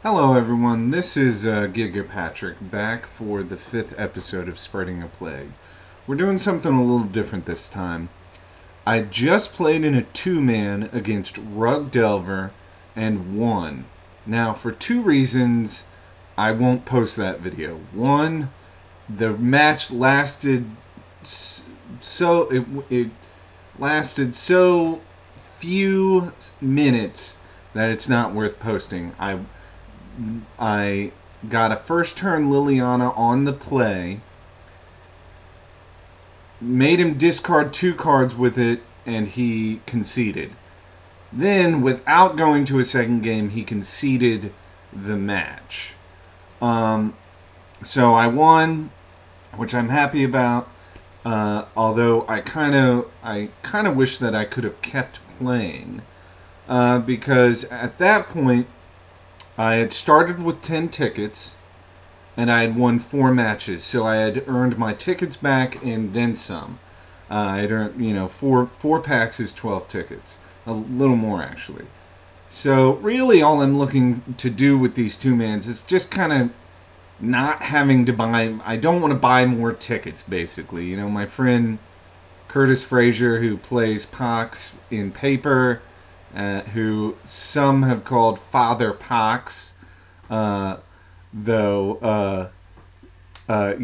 Hello everyone, this is Giga Patrick back for the 5th episode of Spreading a Plague. We're doing something a little different this time. I just played in a two-man against Rug Delver and won. Now, for two reasons, I won't post that video. One, the match lasted it lasted so few minutes that it's not worth posting. I got a first turn Liliana on the play, made him discard two cards with it, and he conceded. Then, without going to a second game, he conceded the match. So I won, which I'm happy about. Although I kind of wish that I could have kept playing, because at that point I had started with 10 tickets, and I had won 4 matches, so I had earned my tickets back and then some. I had earned, four packs is 12 tickets, a little more actually. So really, all I'm looking to do with these two-mans is just kind of not having to buy. I don't want to buy more tickets, basically. You know, my friend Curtis Frazier, who plays Pox in paper, who some have called Father Pox, though,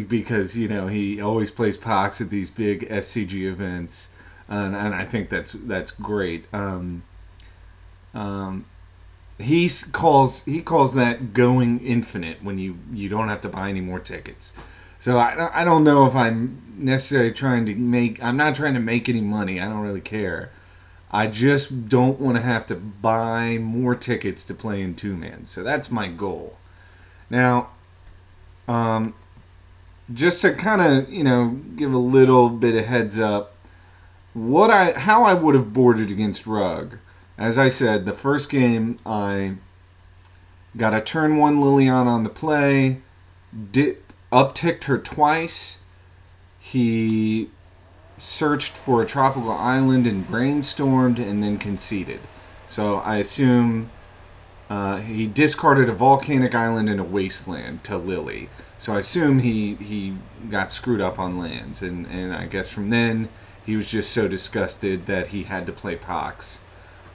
because he always plays Pox at these big SCG events, and I think that's great. He calls that going infinite when you don't have to buy any more tickets. So I don't know if I'm necessarily trying to make. I'm not trying to make any money. I don't really care. I just don't want to have to buy more tickets to play in two-man. So that's my goal. Now, just to kind of, give a little bit of heads up, how I would have boarded against Rug. As I said, the first game I got a turn 1 Liliana on the play, upticked her twice. He searched for a tropical island and brainstormed and then conceded. So I assume he discarded a volcanic island and a wasteland to Lily. So I assume he got screwed up on lands. And I guess from then he was just so disgusted that he had to play Pox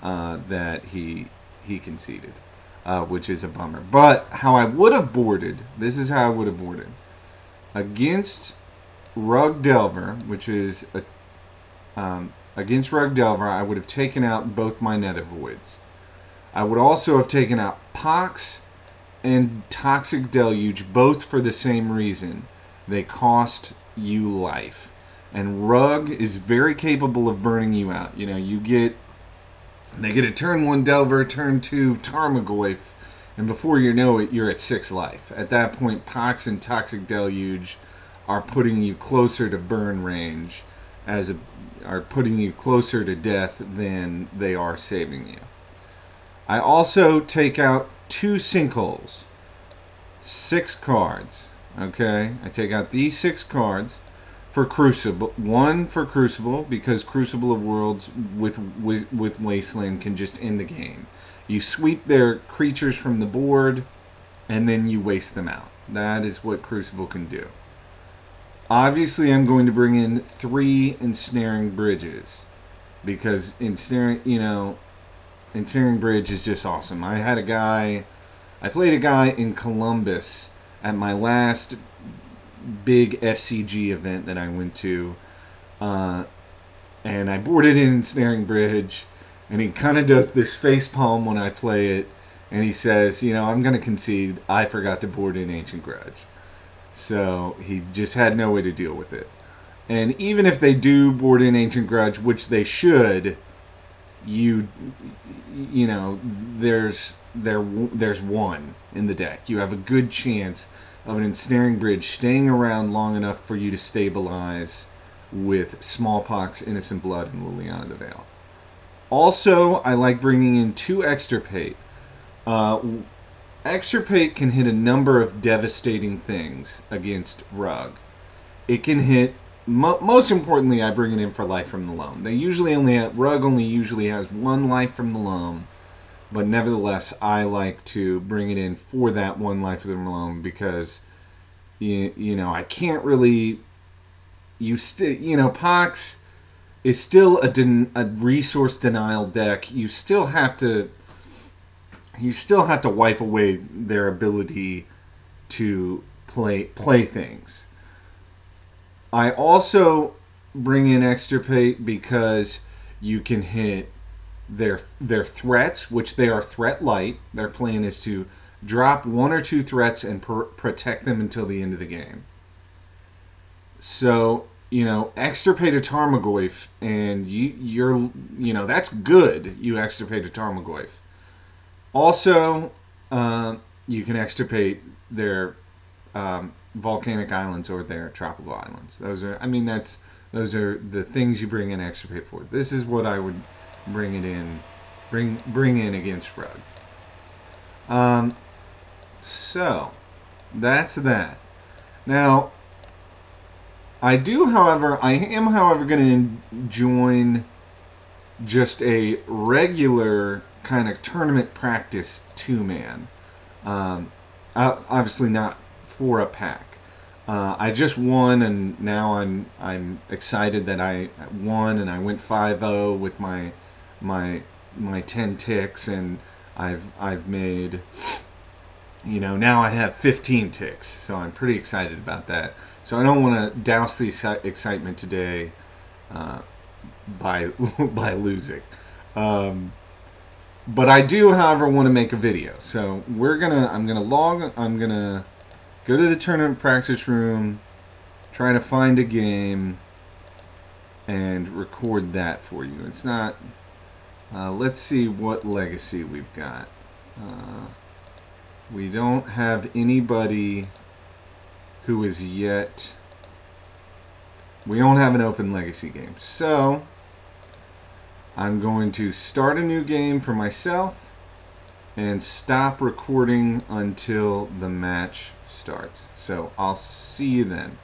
that he conceded, which is a bummer. But how I would have boarded, this is how I would have boarded. Against Rug Delver, which is against Rug Delver, I would have taken out both my Nether Voids. I would also have taken out Pox and Toxic Deluge, both for the same reason. They cost you life. And Rug is very capable of burning you out. They get a turn 1 Delver, turn 2 Tarmogoyf, and before you know it, you're at 6 life. At that point, Pox and Toxic Deluge are putting you closer to burn range, are putting you closer to death than they are saving you. I also take out 2 sinkholes, 6 cards. Okay, I take out these 6 cards for Crucible. 1 for Crucible, because Crucible of Worlds with Wasteland can just end the game. You sweep their creatures from the board, and then you waste them out. That is what Crucible can do. Obviously, I'm going to bring in 3 Ensnaring Bridges, because Ensnaring Bridge is just awesome. I played a guy in Columbus at my last big SCG event that I went to, and I boarded in Ensnaring Bridge, and he kind of does this face palm when I play it, and he says, I'm going to concede, I forgot to board in Ancient Grudge. So he just had no way to deal with it. And even if they do board in Ancient Grudge, which they should, there's 1 in the deck. You have a good chance of an Ensnaring Bridge staying around long enough for you to stabilize with Smallpox, Innocent Blood, and Liliana the Veil. Also, I like bringing in 2 Extirpate. Extirpate can hit a number of devastating things against Rug. It can hit, most importantly, I bring it in for Life from the Loam. Rug only usually has 1 life from the loam, but nevertheless, I like to bring it in for that one life of them alone because you know I can't really Pox is still a resource denial deck. You still have to wipe away their ability to play things. I also bring in Extirpate because you can hit their threats, which they are threat light. Their plan is to drop one or two threats and protect them until the end of the game. So extirpate a Tarmogoyf, and that's good. You extirpate a Tarmogoyf. Also, you can extirpate their volcanic islands or their tropical islands. Those are the things you bring in extirpate for. This is what I would bring in against Rug. So that's that. Now, I am, however, going to join just a regular kind of tournament practice 2-man. Obviously not for a pack. I just won, and now I'm excited that I won, and I went 5-0 with my 10 ticks, and I've made, now I have 15 ticks, so I'm pretty excited about that. So I don't want to douse the excitement today by losing. But I do, however, want to make a video. So I'm gonna go to the tournament practice room, try to find a game, and record that for you. It's not. Let's see what legacy we've got. We don't have anybody who is yet. We don't have an open legacy game. So I'm going to start a new game for myself and stop recording until the match starts. So I'll see you then.